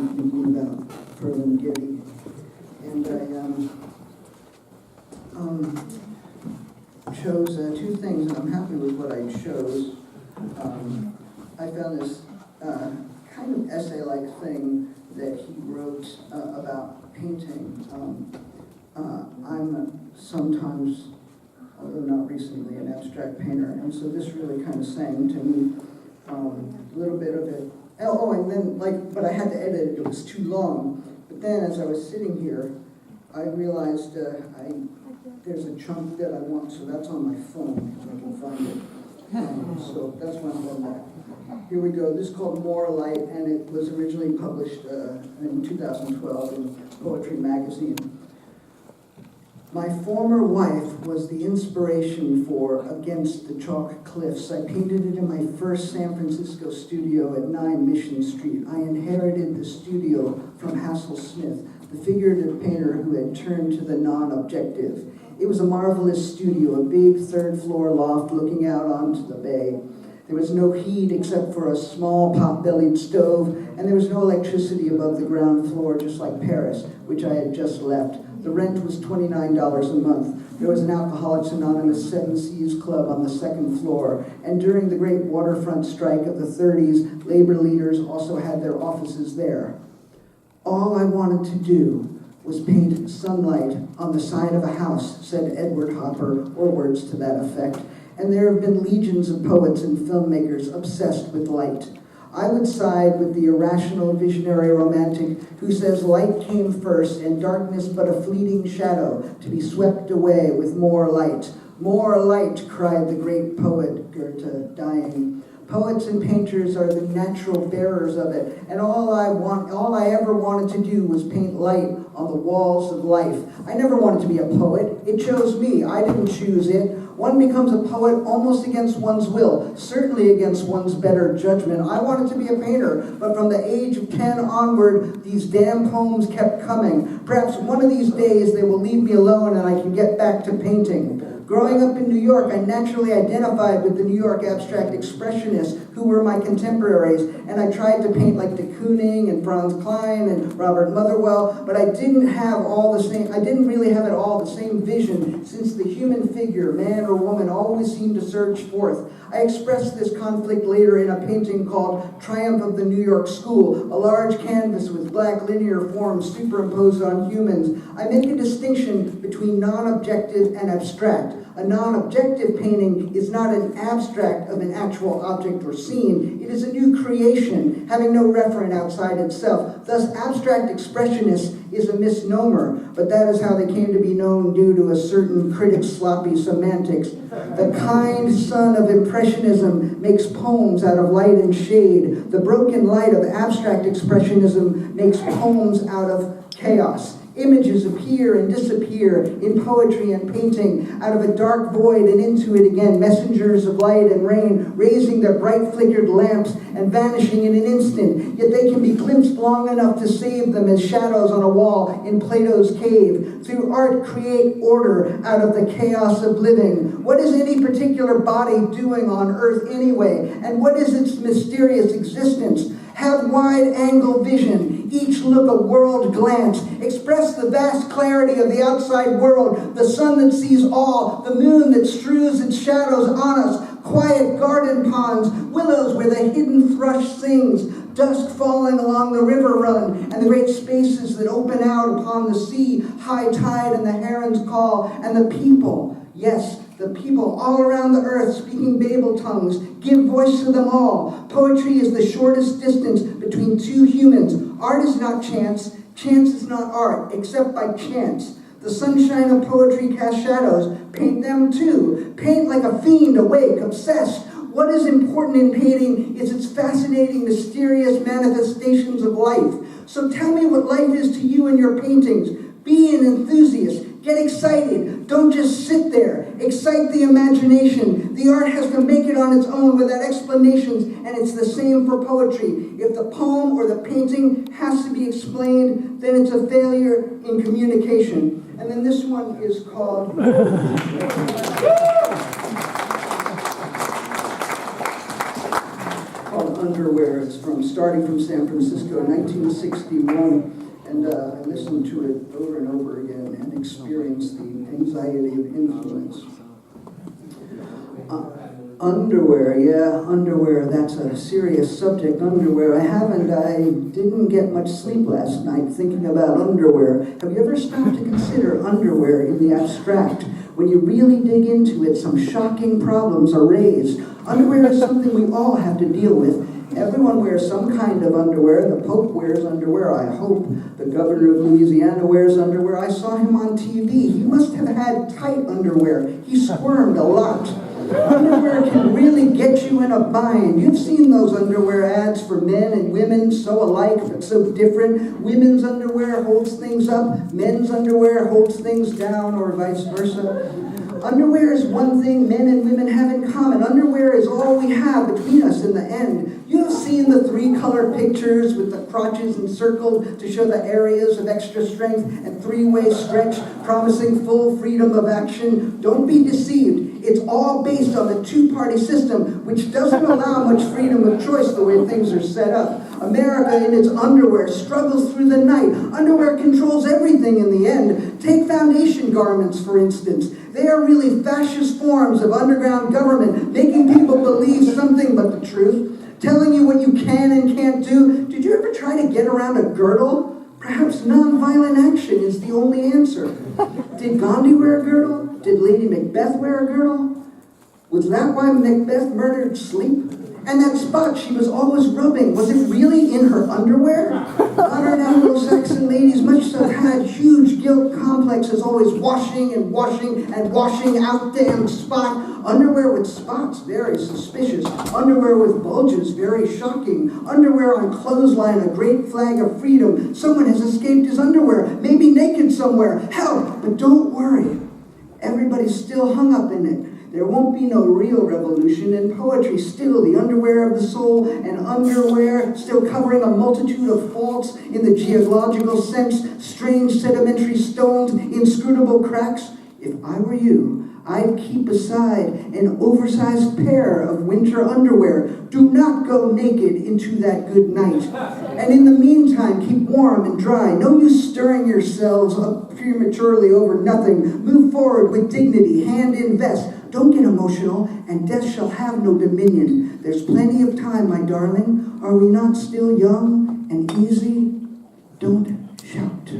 thinking about Ferlinghetti. And I chose two things, and I'm happy with what I chose. I found this kind of essay-like thing that he wrote about painting. I'm sometimes, although not recently, an abstract painter, and so this really kind of sang to me a little bit of it. Oh, and then, but I had to edit it, it was too long. But then, as I was sitting here, I realized there's a chunk that I want, so that's on my phone, if I can find it. So that's why I'm going back. Here we go. This is called More Light, and it was originally published in 2012 in Poetry Magazine. My former wife was the inspiration for Against the Chalk Cliffs. I painted it in my first San Francisco studio at 9 Mission Street. I inherited the studio from Hassel Smith, the figurative painter who had turned to the non-objective. It was a marvelous studio, a big third-floor loft looking out onto the bay. There was no heat except for a small pot-bellied stove, and there was no electricity above the ground floor, just like Paris, which I had just left. The rent was $29 a month. There was an Alcoholics Anonymous Seven Seas Club on the second floor, and during the great waterfront strike of the 30s, labor leaders also had their offices there. All I wanted to do was paint sunlight on the side of a house, said Edward Hopper, or words to that effect. And there have been legions of poets and filmmakers obsessed with light. I would side with the irrational visionary romantic who says light came first and darkness but a fleeting shadow to be swept away with more light. More light, cried the great poet Goethe, dying. Poets and painters are the natural bearers of it, and all I ever wanted to do was paint light on the walls of life. I never wanted to be a poet. It chose me. I didn't choose it. One becomes a poet almost against one's will, certainly against one's better judgment. I wanted to be a painter, but from the age of 10 onward, these damn poems kept coming. Perhaps one of these days they will leave me alone and I can get back to painting. Growing up in New York, I naturally identified with the New York abstract expressionists who were my contemporaries, and I tried to paint like de Kooning and Franz Klein and Robert Motherwell, but I didn't really have at all the same vision, since the human figure, man or woman, always seemed to surge forth. I expressed this conflict later in a painting called Triumph of the New York School, a large canvas with black linear forms superimposed on humans. I make a distinction between non-objective and abstract. A non-objective painting is not an abstract of an actual object or scene. It is a new creation, having no referent outside itself. Thus, abstract expressionist is a misnomer, but that is how they came to be known due to a certain critic's sloppy semantics. The kind son of Impressionism makes poems out of light and shade. The broken light of abstract expressionism makes poems out of chaos. Images appear and disappear in poetry and painting, out of a dark void and into it again, messengers of light and rain, raising their bright flickered lamps and vanishing in an instant, yet they can be glimpsed long enough to save them as shadows on a wall in Plato's cave. Through art, create order out of the chaos of living. What is any particular body doing on earth anyway, and what is its mysterious existence? Have wide-angle vision, each look a world glance, express the vast clarity of the outside world, the sun that sees all, the moon that strews its shadows on us, quiet garden ponds, willows where the hidden thrush sings, dusk falling along the river run, and the great spaces that open out upon the sea, high tide and the heron's call, and the people, yes, the people all around the earth speaking Babel tongues, give voice to them all. Poetry is the shortest distance between two humans. Art is not chance. Chance is not art, except by chance. The sunshine of poetry casts shadows. Paint them too. Paint like a fiend, awake, obsessed. What is important in painting is its fascinating, mysterious manifestations of life. So tell me what life is to you in your paintings. Be an enthusiast. Get excited. Don't just sit there. Excite the imagination. The art has to make it on its own without explanations, and it's the same for poetry. If the poem or the painting has to be explained, then it's a failure in communication. And then this one is called Under Underwear. It's starting from San Francisco, 1961, and I listened to it over and over again and experienced the anxiety of influence. Underwear, yeah, underwear, that's a serious subject, underwear. I didn't get much sleep last night thinking about underwear. Have you ever stopped to consider underwear in the abstract? When you really dig into it, some shocking problems are raised. Underwear is something we all have to deal with. Everyone wears some kind of underwear. The Pope wears underwear, I hope. The governor of Louisiana wears underwear. I saw him on TV. He must have had tight underwear. He squirmed a lot. Underwear can really get you in a bind. You've seen those underwear ads for men and women, so alike but so different. Women's underwear holds things up, men's underwear holds things down, or vice versa. Underwear is one thing men and women have in common. Underwear is all we have between us in the end. You have seen the three-color pictures with the crotches encircled to show the areas of extra strength and three-way stretch, promising full freedom of action. Don't be deceived. It's all based on the two-party system, which doesn't allow much freedom of choice the way things are set up. America in its underwear struggles through the night. Underwear controls everything in the end. Take foundation garments, for instance. They are really fascist forms of underground government, making people believe something but the truth, telling you what you can and can't do. Did you ever try to get around a girdle? Perhaps nonviolent action is the only answer. Did Gandhi wear a girdle? Did Lady Macbeth wear a girdle? Was that why Macbeth murdered sleep? And that spot she was always rubbing, was it really in her underwear? Modern Anglo-Saxon ladies must have had huge guilt complexes, always washing and washing and washing out damn spot. Underwear with spots, very suspicious. Underwear with bulges, very shocking. Underwear on clothesline, a great flag of freedom. Someone has escaped his underwear, maybe naked somewhere. Help! But don't worry. Everybody's still hung up in it. There won't be no real revolution, and poetry still the underwear of the soul, and underwear still covering a multitude of faults in the geological sense, strange sedimentary stones, inscrutable cracks. If I were you, I'd keep aside an oversized pair of winter underwear. Do not go naked into that good night. And in the meantime, keep warm and dry. No use stirring yourselves up prematurely over nothing. Move forward with dignity, hand in vest. Don't get emotional, and death shall have no dominion. There's plenty of time, my darling. Are we not still young and easy? Don't shout.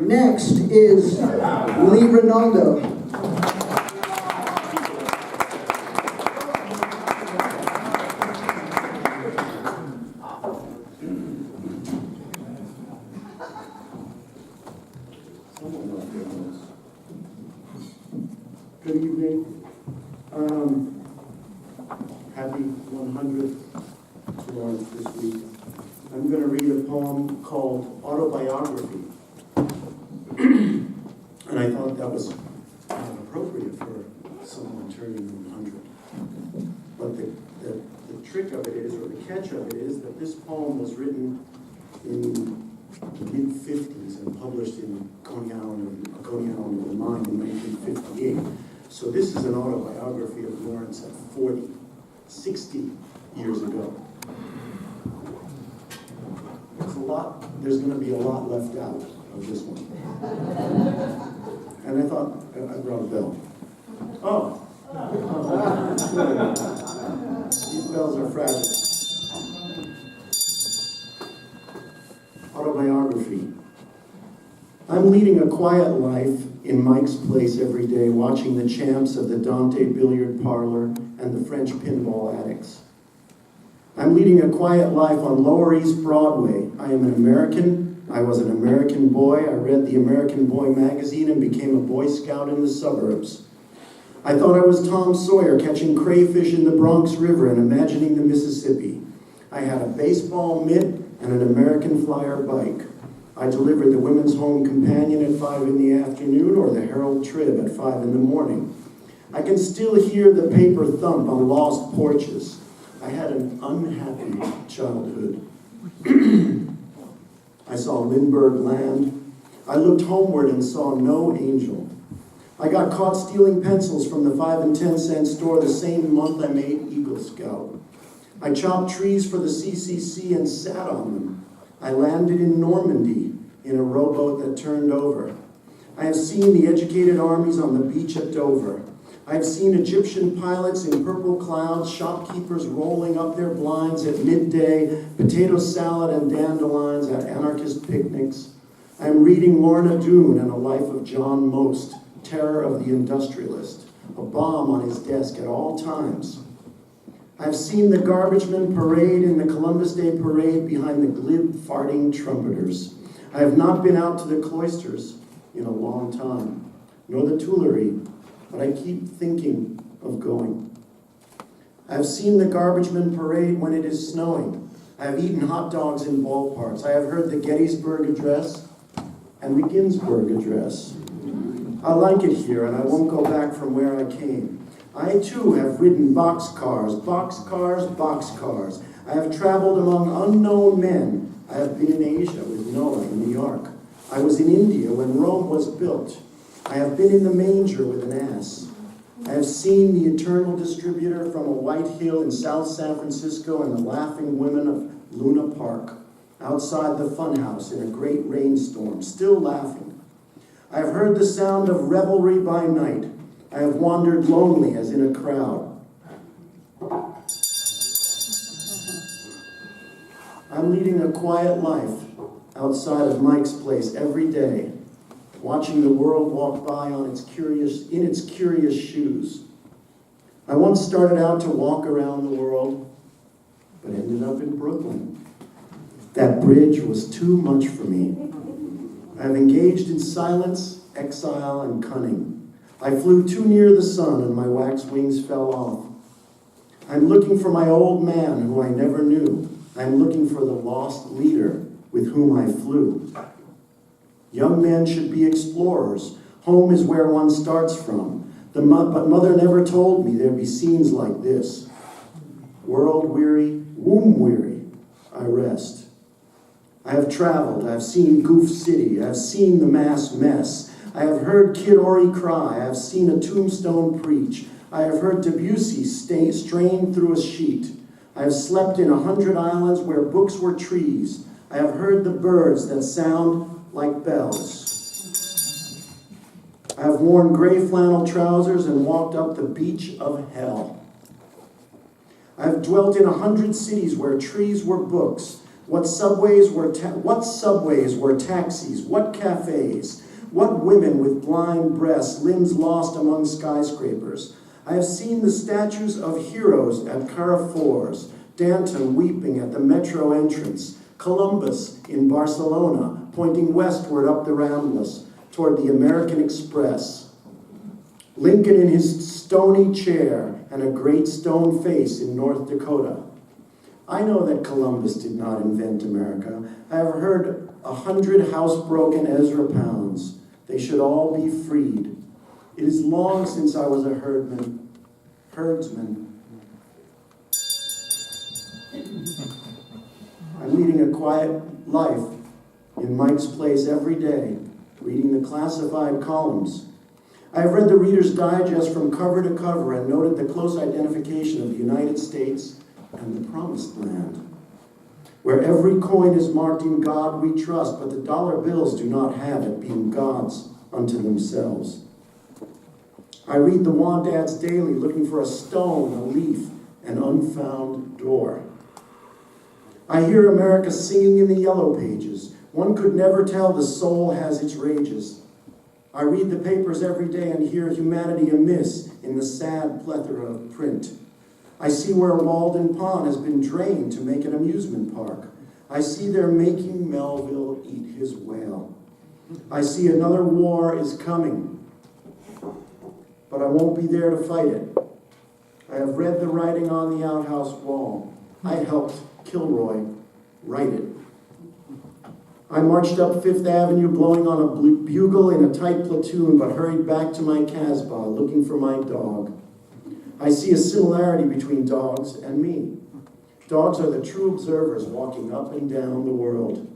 Next is Lee Ranaldo. Good evening. Happy 100th to Lawrence this week. I'm going to read a poem called Autobiography. And I thought that was appropriate for someone turning 100. But the trick of it is, or the catch of it is, that this poem was written in the mid-50s and published in Coney Island of the Mind in 1958. So this is an autobiography of Lawrence at 40, 60 years ago. There's going to be a lot left out of this one. And I thought, I brought a bell. Oh. These bells are fragile. Autobiography. I'm leading a quiet life in Mike's place every day, watching the champs of the Dante billiard parlor and the French pinball addicts. I'm leading a quiet life on Lower East Broadway. I am an American. I was an American boy. I read the American Boy magazine and became a Boy Scout in the suburbs. I thought I was Tom Sawyer catching crayfish in the Bronx River and imagining the Mississippi. I had a baseball mitt and an American Flyer bike. I delivered the Women's Home Companion at 5 in the afternoon or the Herald Trib at 5 in the morning. I can still hear the paper thump on lost porches. I had an unhappy childhood. I saw Lindbergh land. I looked homeward and saw no angel. I got caught stealing pencils from the 5 and 10 cent store the same month I made Eagle Scout. I chopped trees for the CCC and sat on them. I landed in Normandy in a rowboat that turned over. I have seen the educated armies on the beach at Dover. I have seen Egyptian pilots in purple clouds, shopkeepers rolling up their blinds at midday, potato salad and dandelions at anarchist picnics. I am reading Lorna Doone and A Life of John Most, Terror of the Industrialist, a bomb on his desk at all times. I've seen the garbagemen parade in the Columbus Day parade behind the glib farting trumpeters. I have not been out to the cloisters in a long time, nor the Tuileries, but I keep thinking of going. I've seen the garbagemen parade when it is snowing. I have eaten hot dogs in ballparks. I have heard the Gettysburg Address and the Ginsburg Address. I like it here, and I won't go back from where I came. I, too, have ridden boxcars. I have traveled among unknown men. I have been in Asia with Noah in New York. I was in India when Rome was built. I have been in the manger with an ass. I have seen the eternal distributor from a white hill in South San Francisco and the laughing women of Luna Park, outside the funhouse in a great rainstorm, still laughing. I have heard the sound of revelry by night. I have wandered lonely as in a crowd. I'm leading a quiet life outside of Mike's place every day, watching the world walk by in its curious shoes. I once started out to walk around the world, but ended up in Brooklyn. That bridge was too much for me. I have engaged in silence, exile, and cunning. I flew too near the sun and my wax wings fell off. I'm looking for my old man who I never knew. I'm looking for the lost leader with whom I flew. Young men should be explorers. Home is where one starts from. But mother never told me there'd be scenes like this. World weary, womb weary, I rest. I have traveled. I have seen Goof City. I have seen the mass mess. I have heard Kid Ory cry. I have seen a tombstone preach. I have heard Debussy strain through a sheet. I have slept in 100 islands where books were trees. I have heard the birds that sound like bells. I have worn gray flannel trousers and walked up the beach of hell. I have dwelt in 100 cities where trees were books. What subways were taxis? What cafes? What women with blind breasts, limbs lost among skyscrapers? I have seen the statues of heroes at Carrefours, Danton weeping at the metro entrance, Columbus in Barcelona, pointing westward up the Ramblas toward the American Express, Lincoln in his stony chair and a great stone face in North Dakota. I know that Columbus did not invent America. I have heard 100 housebroken Ezra Pounds. They should all be freed. It is long since I was a herdsman. I'm leading a quiet life in Mike's place every day, reading the classified columns. I have read the Reader's Digest from cover to cover and noted the close identification of the United States and the Promised Land, where every coin is marked "In God We Trust," but the dollar bills do not have it, being gods unto themselves. I read the Want Ads daily, looking for a stone, a leaf, an unfound door. I hear America singing in the yellow pages. One could never tell the soul has its rages. I read the papers every day and hear humanity amiss in the sad plethora of print. I see where Walden Pond has been drained to make an amusement park. I see they're making Melville eat his whale. I see another war is coming, but I won't be there to fight it. I have read the writing on the outhouse wall. I helped Kilroy write it. I marched up Fifth Avenue blowing on a bugle in a tight platoon, but hurried back to my Casbah looking for my dog. I see a similarity between dogs and me. Dogs are the true observers walking up and down the world.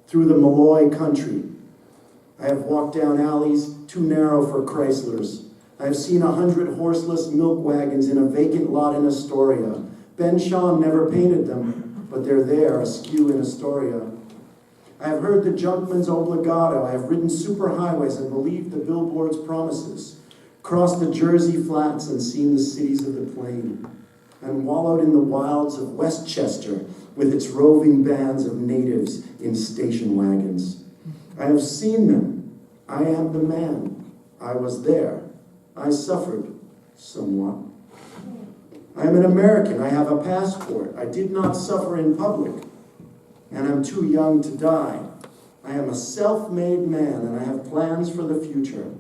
through the Malloy country. I have walked down alleys too narrow for Chryslers. I have seen 100 horseless milk wagons in a vacant lot in Astoria. Ben Shahn never painted them, but they're there, askew in Astoria. I have heard the junkman's obligato. I have ridden superhighways and believed the billboard's promises, crossed the Jersey flats and seen the cities of the plain, and wallowed in the wilds of Westchester with its roving bands of natives in station wagons. I have seen them. I am the man. I was there. I suffered somewhat. I am an American. I have a passport. I did not suffer in public, and I'm too young to die. I am a self-made man, and I have plans for the future.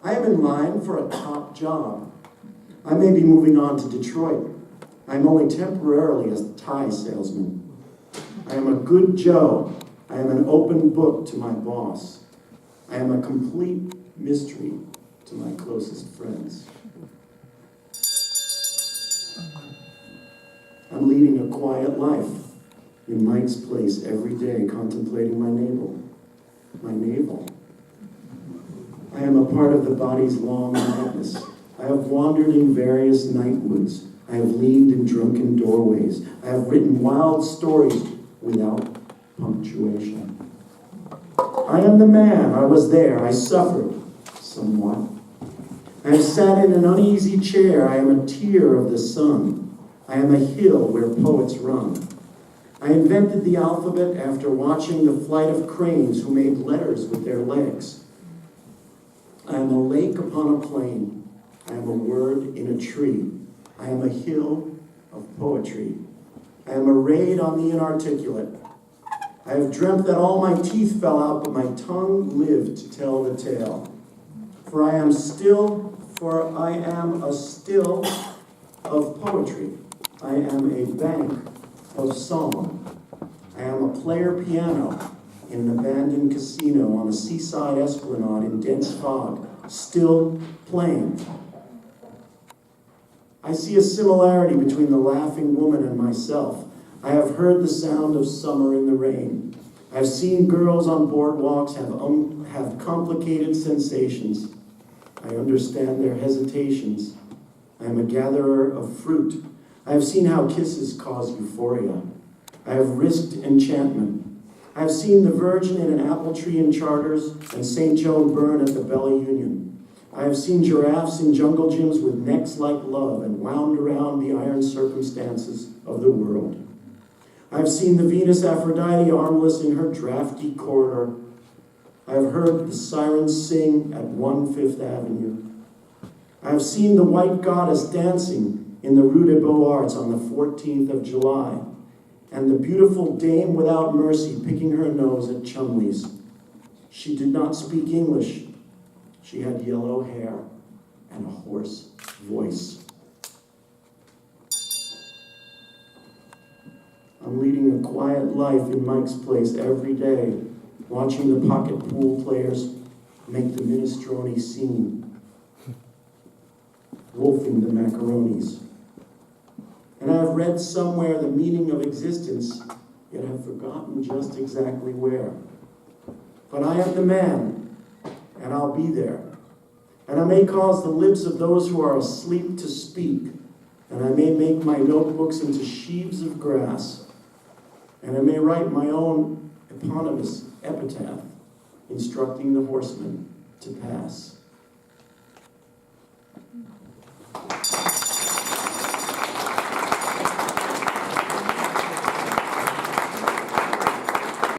I am in line for a top job. I may be moving on to Detroit. I am only temporarily a tie salesman. I am a good Joe. I am an open book to my boss. I am a complete mystery to my closest friends. I'm leading a quiet life in Mike's place every day, contemplating my navel. My navel. I am a part of the body's long madness. I have wandered in various nightwoods. I have leaned in drunken doorways. I have written wild stories without punctuation. I am the man. I was there. I suffered somewhat. I have sat in an uneasy chair. I am a tear of the sun. I am a hill where poets run. I invented the alphabet after watching the flight of cranes who made letters with their legs. I am a lake upon a plain. I am a word in a tree. I am a hill of poetry. I am a raid on the inarticulate. I have dreamt that all my teeth fell out, but my tongue lived to tell the tale. For I am a still of poetry. I am a bank of song. I am a player piano in an abandoned casino on a seaside esplanade in dense fog, still playing. I see a similarity between the laughing woman and myself. I have heard the sound of summer in the rain. I have seen girls on boardwalks have complicated sensations. I understand their hesitations. I am a gatherer of fruit. I have seen how kisses cause euphoria. I have risked enchantment. I have seen the Virgin in an apple tree in Charters and St. Joan burn at the Bella Union. I have seen giraffes in jungle gyms with necks like love and wound around the iron circumstances of the world. I have seen the Venus Aphrodite armless in her drafty corridor. I have heard the sirens sing at 1 Fifth Avenue. I have seen the white goddess dancing in the Rue des Beaux-Arts on the 14th of July, and the beautiful Dame Without Mercy picking her nose at Chumley's. She did not speak English. She had yellow hair and a hoarse voice. I'm leading a quiet life in Mike's place every day, watching the pocket pool players make the minestrone scene, wolfing the macaronis. And I have read somewhere the meaning of existence, yet have forgotten just exactly where. But I am the man, and I'll be there. And I may cause the lips of those who are asleep to speak, and I may make my notebooks into sheaves of grass, and I may write my own eponymous epitaph, instructing the horsemen to pass.